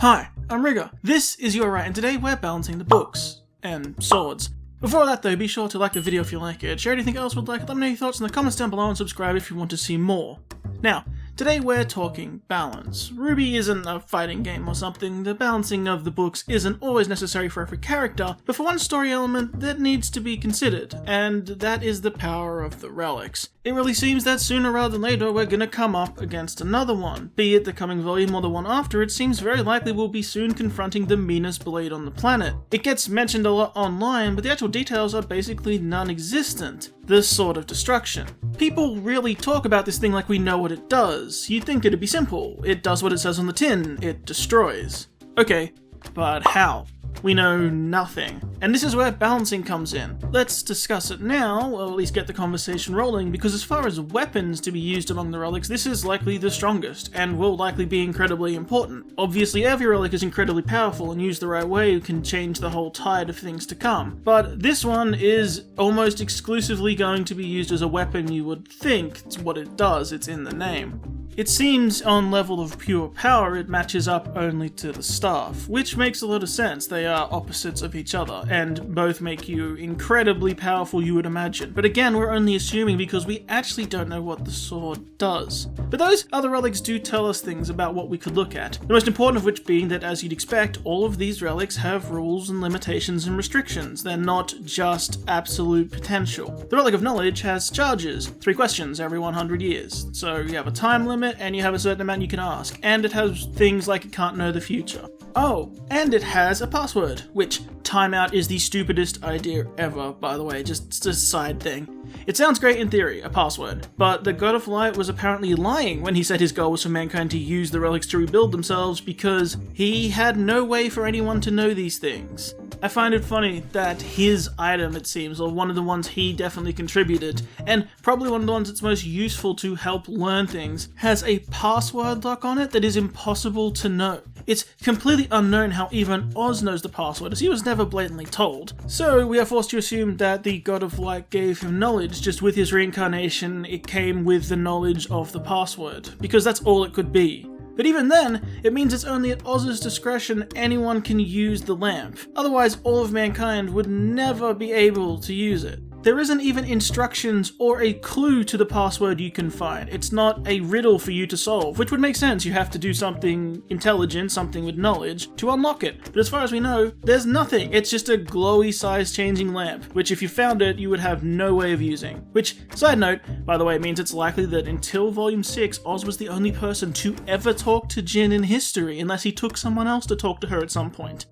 Hi, I'm Rigger. This is Your Right, and today we're balancing the books and swords. Before that though, be sure to like the video if you like it, share anything else you would like, let me know your thoughts in the comments down below, and subscribe if you want to see more. Now, today we're talking balance. RWBY isn't a fighting game or something. The balancing of the books isn't always necessary for every character, but for one story element that needs to be considered, and that is the power of the relics. It really seems that sooner rather than later we're gonna come up against another one. Be it the coming volume or the one after, it seems very likely we'll be soon confronting the meanest blade on the planet. It gets mentioned a lot online, but the actual details are basically non-existent. The Sword of Destruction. People really talk about this thing like we know what it does. You'd think it'd be simple. It does what it says on the tin. It destroys. Okay, but how? We know nothing. And this is where balancing comes in. Let's discuss it now, or at least get the conversation rolling, because as far as weapons to be used among the relics, this is likely the strongest, and will likely be incredibly important. Obviously every relic is incredibly powerful, and used the right way can change the whole tide of things to come. But this one is almost exclusively going to be used as a weapon. You would think it's what it does, it's in the name. It seems on level of pure power it matches up only to the staff, which makes a lot of sense. They are opposites of each other, and both make you incredibly powerful, you would imagine. But again, we're only assuming because we actually don't know what the sword does. But those other relics do tell us things about what we could look at, the most important of which being that, as you'd expect, all of these relics have rules and limitations and restrictions. They're not just absolute potential. The Relic of Knowledge has charges, 3 questions every 100 years, so you have a time limit, and you have a certain amount you can ask, and it has things like it can't know the future. Oh, and it has a password, which timeout is the stupidest idea ever, by the way, just a side thing. It sounds great in theory, a password, but the God of Light was apparently lying when he said his goal was for mankind to use the relics to rebuild themselves, because he had no way for anyone to know these things. I find it funny that his item, it seems, or one of the ones he definitely contributed, and probably one of the ones that's most useful to help learn things, has a password lock on it that is impossible to know. It's completely unknown how even Oz knows the password, as he was never blatantly told. So we are forced to assume that the God of Light gave him knowledge, just with his reincarnation it came with the knowledge of the password, because that's all it could be. But even then, it means it's only at Oz's discretion anyone can use the lamp. Otherwise, all of mankind would never be able to use it. There isn't even instructions or a clue to the password you can find. It's not a riddle for you to solve, which would make sense. You have to do something intelligent, something with knowledge, to unlock it. But as far as we know, there's nothing. It's just a glowy size changing lamp, which if you found it, you would have no way of using. Which, side note, by the way, means it's likely that until Volume 6, Oz was the only person to ever talk to Jinn in history, unless he took someone else to talk to her at some point.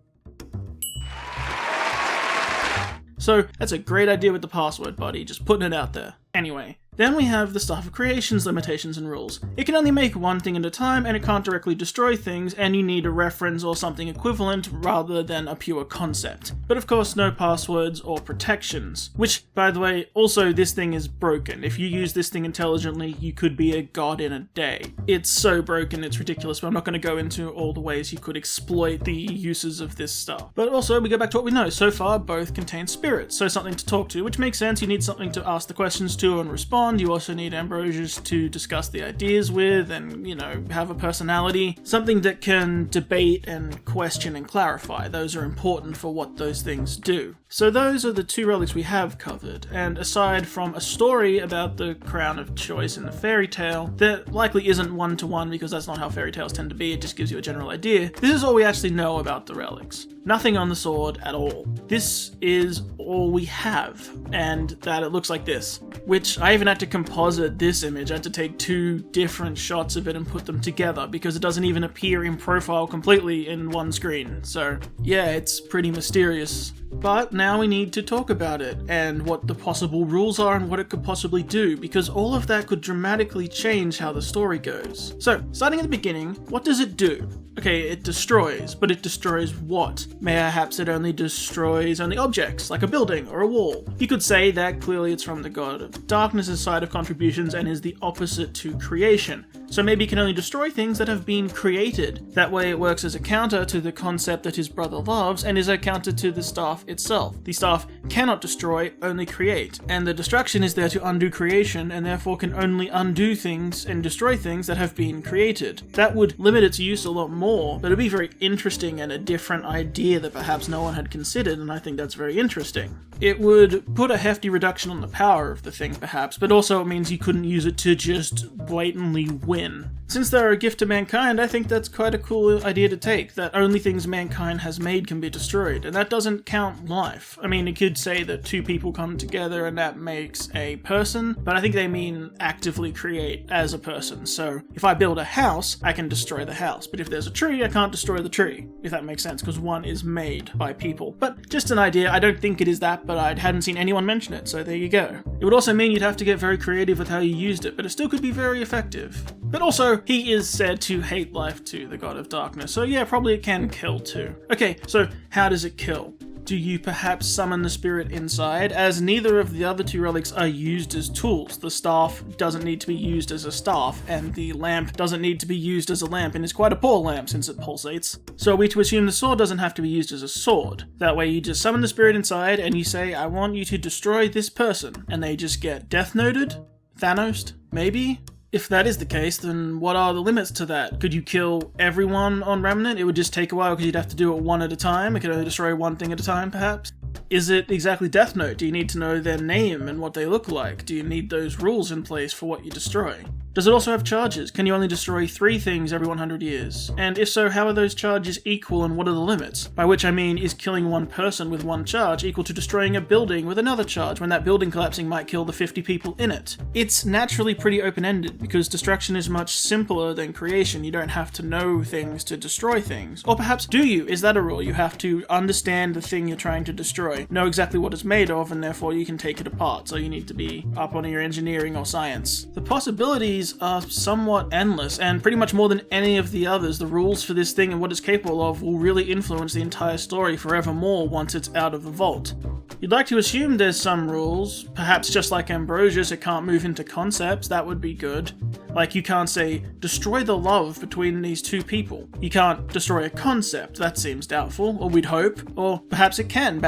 So that's a great idea with the password, buddy, just putting it out there. Anyway, then we have the Staff of Creation's limitations and rules. It can only make one thing at a time, and it can't directly destroy things, and you need a reference or something equivalent rather than a pure concept. But of course, no passwords or protections. Which, by the way, also this thing is broken. If you use this thing intelligently, you could be a god in a day. It's so broken, it's ridiculous, but I'm not going to go into all the ways you could exploit the uses of this stuff. But also, we go back to what we know. So far, both contain spirits, so something to talk to, which makes sense. You need something to ask the questions to and respond. You also need Ambrosius to discuss the ideas with and, have a personality. Something that can debate and question and clarify. Those are important for what those things do. So those are the 2 relics we have covered, and aside from a story about the crown of choice in the fairy tale, that likely isn't one-to-one because that's not how fairy tales tend to be, it just gives you a general idea, this is all we actually know about the relics. Nothing on the sword at all. This is all we have, and that it looks like this. Which I even had to composite this image. I had to take 2 different shots of it and put them together because it doesn't even appear in profile completely in one screen. So yeah, it's pretty mysterious. But now we need to talk about it, and what the possible rules are and what it could possibly do, because all of that could dramatically change how the story goes. So, starting at the beginning, what does it do? Okay, it destroys, but it destroys what? Perhaps it only destroys objects, like a building or a wall. You could say that clearly it's from the God of Darkness' side of contributions and is the opposite to creation. so maybe he can only destroy things that have been created. That way it works as a counter to the concept that his brother loves, and is a counter to the staff itself. The staff cannot destroy, only create, and the destruction is there to undo creation, and therefore can only undo things and destroy things that have been created. That would limit its use a lot more, but it'd be very interesting and a different idea that perhaps no one had considered, and I think that's very interesting. It would put a hefty reduction on the power of the thing perhaps, but also it means you couldn't use it to just blatantly win. Since they're a gift to mankind, I think that's quite a cool idea to take, that only things mankind has made can be destroyed, and that doesn't count life. I mean, it could say that two people come together and that makes a person, but I think they mean actively create as a person. So if I build a house, I can destroy the house, but if there's a tree, I can't destroy the tree, if that makes sense, because one is made by people. But just an idea, I don't think it is that, but I hadn't seen anyone mention it, so there you go. It would also mean you'd have to get very creative with how you used it, but it still could be very effective. But also, he is said to hate life too, the god of darkness, so yeah, probably it can kill too. Okay, so how does it kill? Do you perhaps summon the spirit inside, as neither of the other two relics are used as tools? The staff doesn't need to be used as a staff, and the lamp doesn't need to be used as a lamp, and it's quite a poor lamp since it pulsates. So are we to assume the sword doesn't have to be used as a sword? That way you just summon the spirit inside and you say, I want you to destroy this person, and they just get death noted? Thanos? Maybe? If that is the case, then what are the limits to that? Could you kill everyone on Remnant? It would just take a while because you'd have to do it one at a time. It could only destroy one thing at a time, perhaps. Is it exactly Death Note? Do you need to know their name and what they look like? Do you need those rules in place for what you destroy? Does it also have charges? Can you only destroy 3 things every 100 years? And if so, how are those charges equal and what are the limits? By which I mean, is killing one person with one charge equal to destroying a building with another charge when that building collapsing might kill the 50 people in it? It's naturally pretty open-ended because destruction is much simpler than creation. You don't have to know things to destroy things. Or perhaps do you? Is that a rule? You have to understand the thing you're trying to destroy, know exactly what it's made of, and therefore you can take it apart, so you need to be up on your engineering or science. The possibilities are somewhat endless, and pretty much more than any of the others, the rules for this thing and what it's capable of will really influence the entire story forevermore once it's out of the vault. You'd like to assume there's some rules, perhaps just like Ambrosius, it can't move into concepts, that would be good. Like you can't say, destroy the love between these two people. You can't destroy a concept, that seems doubtful, or we'd hope. Or perhaps it can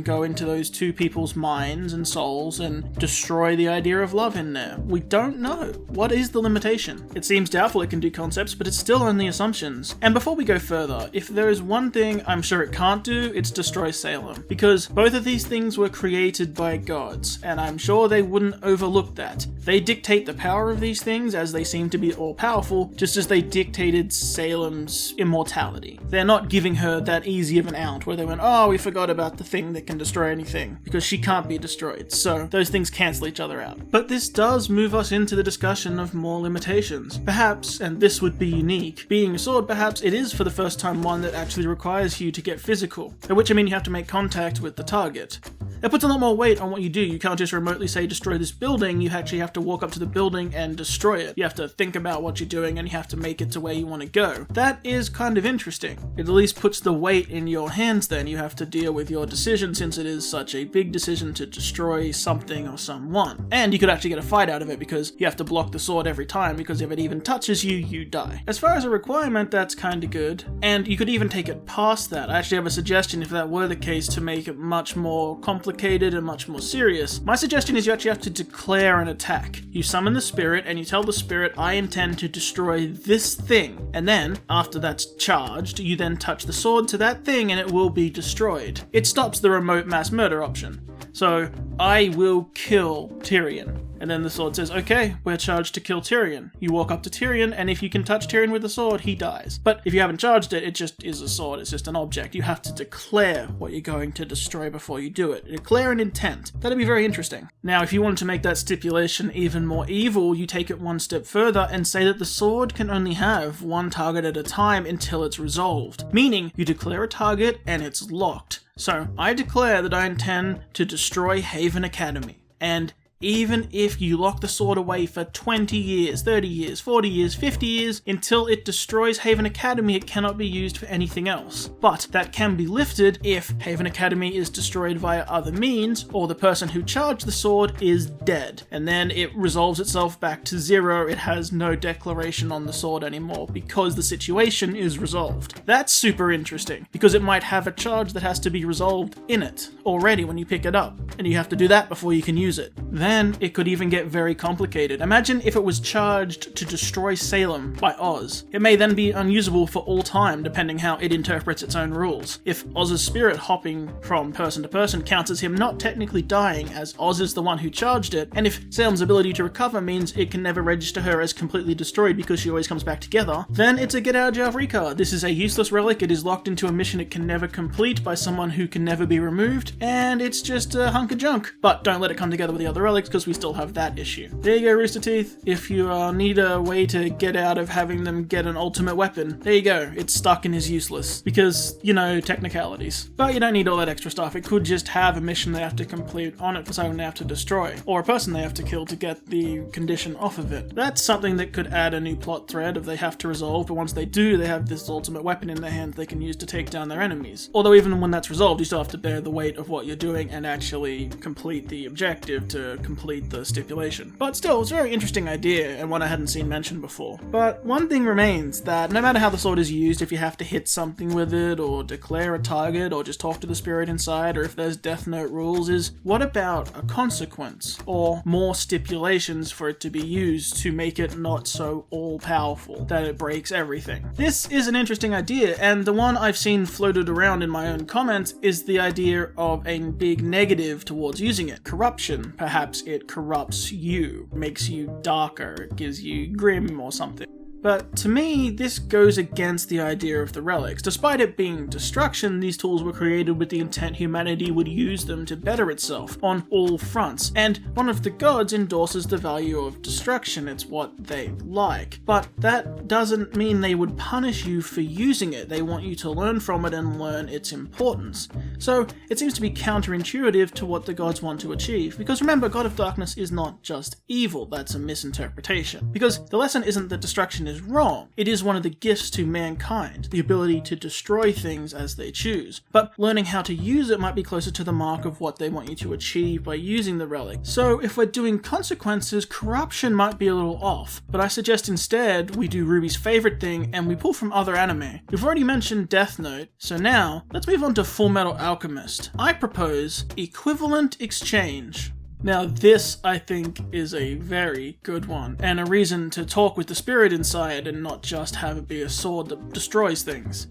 go into those two people's minds and souls and destroy the idea of love in there. We don't know. What is the limitation? It seems doubtful it can do concepts, but it's still only assumptions. And before we go further, if there is one thing I'm sure it can't do, it's destroy Salem. Because both of these things were created by gods, and I'm sure they wouldn't overlook that. They dictate the power of these things as they seem to be all-powerful, just as they dictated Salem's immortality. They're not giving her that easy of an out where they went, oh, we forgot about the thing that can destroy anything, because she can't be destroyed, so those things cancel each other out. But this does move us into the discussion of more limitations. Perhaps, and this would be unique, being a sword, perhaps it is for the first time one that actually requires you to get physical, at which I mean you have to make contact with the target. It puts a lot more weight on what you do. You can't just remotely say destroy this building, you actually have to walk up to the building and destroy it. You have to think about what you're doing and you have to make it to where you want to go. That is kind of interesting. It at least puts the weight in your hands then. You have to deal with your decision since it is such a big decision to destroy something or someone. And you could actually get a fight out of it because you have to block the sword every time because if it even touches you, you die. As far as a requirement, that's kinda good. And you could even take it past that. I actually have a suggestion if that were the case to make it much more complicated and much more serious. My suggestion is you actually have to declare an attack. You summon the spirit and you tell the spirit, I intend to destroy this thing. And then, after that's charged, you then touch the sword to that thing and it will be destroyed. It stops the remote mass murder option. So, I will kill Tyrion. And then the sword says, okay, we're charged to kill Tyrion. You walk up to Tyrion, and if you can touch Tyrion with the sword, he dies. But if you haven't charged it, it just is a sword, it's just an object. You have to declare what you're going to destroy before you do it. Declare an intent. That'd be very interesting. Now, if you wanted to make that stipulation even more evil, you take it one step further and say that the sword can only have one target at a time until it's resolved. Meaning, you declare a target and it's locked. So, I declare that I intend to destroy Haven Academy. And even if you lock the sword away for 20 years, 30 years, 40 years, 50 years, until it destroys Haven Academy, it cannot be used for anything else. But that can be lifted if Haven Academy is destroyed via other means, or the person who charged the sword is dead. And then it resolves itself back to 0, it has no declaration on the sword anymore, because the situation is resolved. That's super interesting, because it might have a charge that has to be resolved in it already when you pick it up, and you have to do that before you can use it. Then it could even get very complicated. Imagine if it was charged to destroy Salem by Oz. It may then be unusable for all time, depending how it interprets its own rules. If Oz's spirit hopping from person to person counts as him not technically dying, as Oz is the one who charged it, and if Salem's ability to recover means it can never register her as completely destroyed because she always comes back together, then it's a get out of jail free card. This is a useless relic, it is locked into a mission it can never complete by someone who can never be removed, and it's just a hunk of junk. But don't let it come together with the other relics, because we still have that issue. There you go, Rooster Teeth. If you need a way to get out of having them get an ultimate weapon, there you go. It's stuck and is useless. Because, you know, technicalities. But you don't need all that extra stuff. It could just have a mission they have to complete on it for someone they have to destroy, or a person they have to kill to get the condition off of it. That's something that could add a new plot thread if they have to resolve, but once they do, they have this ultimate weapon in their hand they can use to take down their enemies. Although even when that's resolved, you still have to bear the weight of what you're doing and actually complete the objective to complete the stipulation. But still, it's a very interesting idea, and one I hadn't seen mentioned before. But one thing remains, that no matter how the sword is used, if you have to hit something with it, or declare a target, or just talk to the spirit inside, or if there's Death Note rules, is what about a consequence, or more stipulations for it to be used to make it not so all-powerful, that it breaks everything? This is an interesting idea, and the one I've seen floated around in my own comments is the idea of a big negative towards using it. Corruption. Perhaps it corrupts you, makes you darker, it gives you grim or something. But to me, this goes against the idea of the relics. Despite it being destruction, these tools were created with the intent humanity would use them to better itself on all fronts, and one of the gods endorses the value of destruction. It's what they like. But that doesn't mean they would punish you for using it. They want you to learn from it and learn its importance. So it seems to be counterintuitive to what the gods want to achieve, because remember, God of Darkness is not just evil. That's a misinterpretation. Because the lesson isn't that destruction is wrong. It is one of the gifts to mankind, the ability to destroy things as they choose. But learning how to use it might be closer to the mark of what they want you to achieve by using the relic. So if we're doing consequences, corruption might be a little off. But I suggest instead we do RWBY's favorite thing and we pull from other anime. We've already mentioned Death Note, so now let's move on to Full Metal Alchemist. I propose equivalent exchange. Now this, I think, is a very good one, and a reason to talk with the spirit inside and not just have it be a sword that destroys things.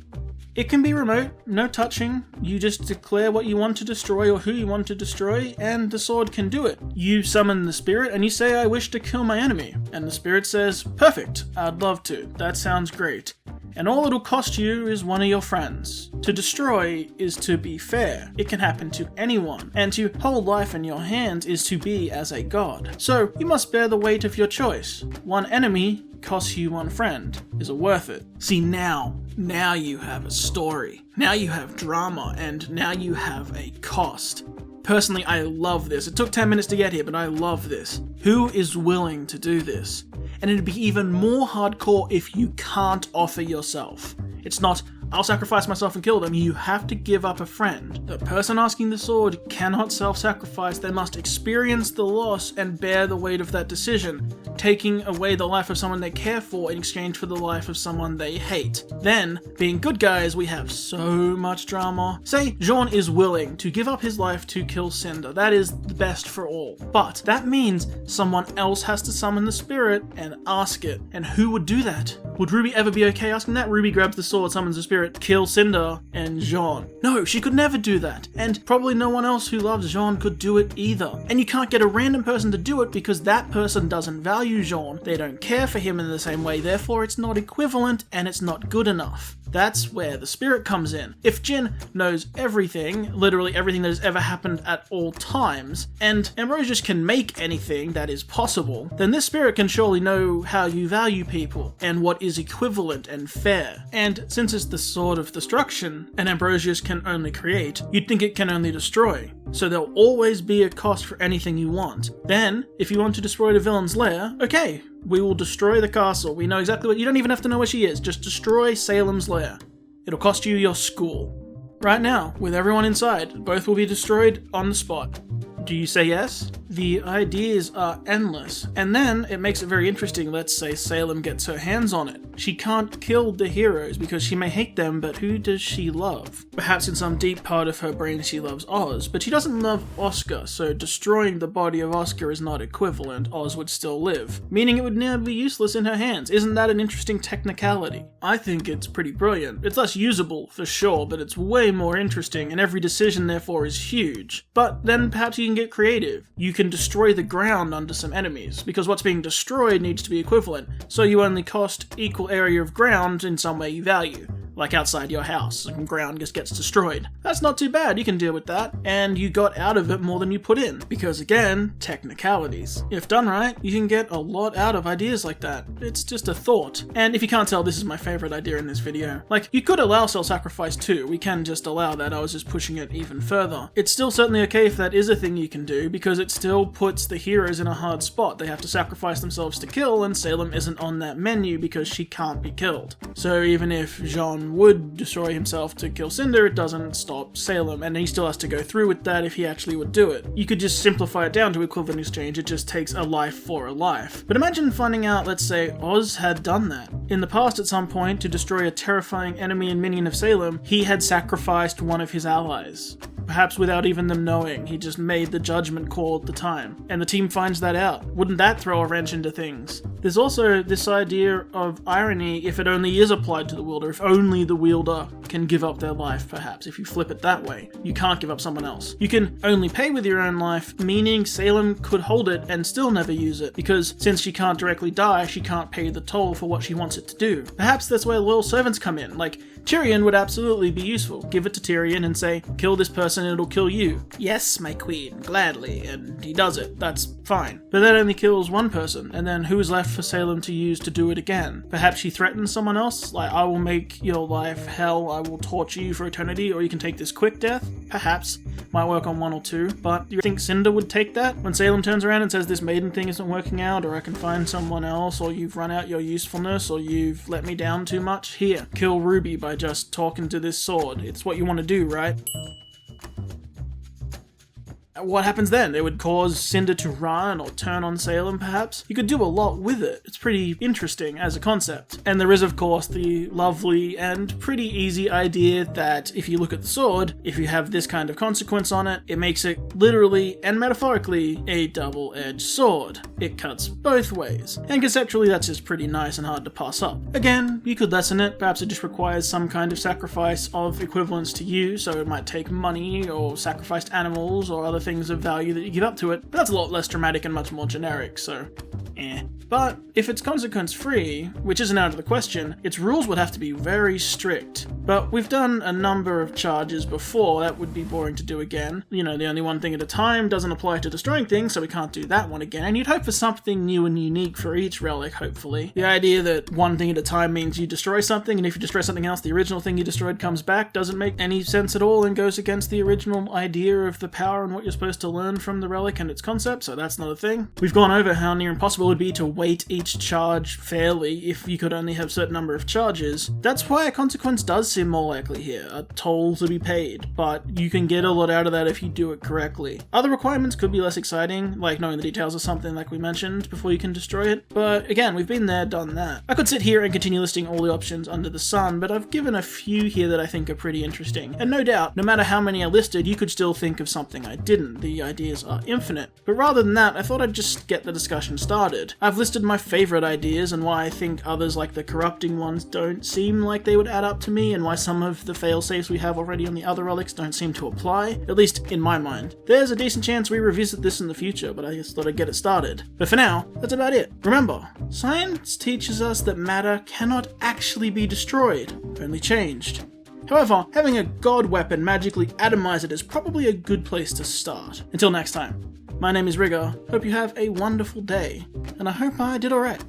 It can be remote, no touching, you just declare what you want to destroy or who you want to destroy, and the sword can do it. You summon the spirit and you say, "I wish to kill my enemy," and the spirit says, "Perfect, I'd love to, that sounds great." And all it'll cost you is one of your friends. To destroy is to be fair. It can happen to anyone, and to hold life in your hands is to be as a god. So you must bear the weight of your choice. One enemy costs you one friend. Is it worth it? See, now you have a story. Now you have drama, and now you have a cost. Personally, I love this. It took 10 minutes to get here, but I love this. Who is willing to do this? And it'd be even more hardcore if you can't offer yourself. It's not, "I'll sacrifice myself and kill them." You have to give up a friend. The person asking the sword cannot self-sacrifice. They must experience the loss and bear the weight of that decision, taking away the life of someone they care for in exchange for the life of someone they hate. Then, being good guys, we have so much drama. Say Jean is willing to give up his life to kill Cinder. That is the best for all. But that means someone else has to summon the spirit and ask it. And who would do that? Would RWBY ever be okay asking that? RWBY grabs the sword, summons the spirit, kill Cinder and Jean. No, she could never do that. And probably no one else who loves Jean could do it either. And you can't get a random person to do it because that person doesn't value Jean. They don't care for him in the same way, therefore it's not equivalent and it's not good enough. That's where the spirit comes in. If Jin knows everything, literally everything that has ever happened at all times, and Ambrosius can make anything that is possible, then this spirit can surely know how you value people, and what is equivalent and fair. And since it's the sword of destruction, and Ambrosius can only create, you'd think it can only destroy. So there'll always be a cost for anything you want. Then, if you want to destroy the villain's lair, okay, we will destroy the castle. We know exactly what— you don't even have to know where she is, just destroy Salem's lair. It'll cost you your school. Right now, with everyone inside, both will be destroyed on the spot. Do you say yes? The ideas are endless. And then it makes it very interesting. Let's say Salem gets her hands on it. She can't kill the heroes because she may hate them, but who does she love? Perhaps in some deep part of her brain she loves Oz, but she doesn't love Oscar, so destroying the body of Oscar is not equivalent. Oz would still live, meaning it would now be useless in her hands. Isn't that an interesting technicality? I think it's pretty brilliant. It's less usable, for sure, but it's way more interesting, and every decision therefore is huge. But then perhaps you can get creative. You can destroy the ground under some enemies, because what's being destroyed needs to be equivalent, so you only cost equal area of ground in some way you value. Like outside your house, some ground just gets destroyed. That's not too bad, you can deal with that, and you got out of it more than you put in. Because again, technicalities. If done right, you can get a lot out of ideas like that. It's just a thought. And if you can't tell, this is my favorite idea in this video. Like, you could allow self-sacrifice too, we can just allow that, I was just pushing it even further. It's still certainly okay if that is a thing you can do, because it still puts the heroes in a hard spot. They have to sacrifice themselves to kill, and Salem isn't on that menu because she can't be killed. So even if Jean would destroy himself to kill Cinder, it doesn't stop Salem, and he still has to go through with that if he actually would do it. You could just simplify it down to equivalent exchange, it just takes a life for a life. But imagine finding out, let's say, Oz had done that. In the past, at some point, to destroy a terrifying enemy and minion of Salem, he had sacrificed one of his allies. Perhaps without even them knowing, he just made the judgment call at the time, and the team finds that out. Wouldn't that throw a wrench into things? There's also this idea of irony if it only is applied to the wielder, if only the wielder can give up their life, perhaps, if you flip it that way. You can't give up someone else. You can only pay with your own life, meaning Salem could hold it and still never use it, because since she can't directly die, she can't pay the toll for what she wants it to do. Perhaps that's where loyal servants come in, like Tyrion would absolutely be useful. Give it to Tyrion and say, kill this person and it'll kill you. Yes, my queen, gladly, and he does it. That's fine. But that only kills one person, and then who is left for Salem to use to do it again? Perhaps she threatens someone else, like, I will make your life hell, I will torture you for eternity, or you can take this quick death? Perhaps. Might work on one or two, but do you think Cinder would take that? When Salem turns around and says this maiden thing isn't working out, or I can find someone else, or you've run out your usefulness, or you've let me down too much, here, kill RWBY by just talking to this sword. It's what you want to do, right? What happens then? It would cause Cinder to run or turn on Salem, perhaps? You could do a lot with it. It's pretty interesting as a concept. And there is, of course, the lovely and pretty easy idea that if you look at the sword, if you have this kind of consequence on it, it makes it literally and metaphorically a double-edged sword. It cuts both ways. And conceptually, that's just pretty nice and hard to pass up. Again, you could lessen it. Perhaps it just requires some kind of sacrifice of equivalence to you, so it might take money or sacrificed animals or other things of value that you give up to it, but that's a lot less dramatic and much more generic, so But if it's consequence-free, which isn't out of the question, its rules would have to be very strict. But we've done a number of charges before, that would be boring to do again. You know, the only one thing at a time doesn't apply to destroying things, so we can't do that one again, and you'd hope for something new and unique for each relic, hopefully. The idea that one thing at a time means you destroy something, and if you destroy something else, the original thing you destroyed comes back, doesn't make any sense at all and goes against the original idea of the power and what you're supposed to learn from the relic and its concept, so that's not a thing. We've gone over how near impossible it would be to weight each charge fairly if you could only have a certain number of charges. That's why a consequence does seem more likely here, a toll to be paid, but you can get a lot out of that if you do it correctly. Other requirements could be less exciting, like knowing the details of something like we mentioned before you can destroy it, but again, we've been there, done that. I could sit here and continue listing all the options under the sun, but I've given a few here that I think are pretty interesting, and no doubt, no matter how many I listed, you could still think of something I didn't. The ideas are infinite. But rather than that, I thought I'd just get the discussion started. I've listed my favourite ideas and why I think others like the corrupting ones don't seem like they would add up to me, and why some of the failsafes we have already on the other relics don't seem to apply, at least in my mind. There's a decent chance we revisit this in the future, but I just thought I'd get it started. But for now, that's about it. Remember, science teaches us that matter cannot actually be destroyed, only changed. However, having a god weapon magically atomize it is probably a good place to start. Until next time, my name is Rigger, hope you have a wonderful day, and I hope I did alright.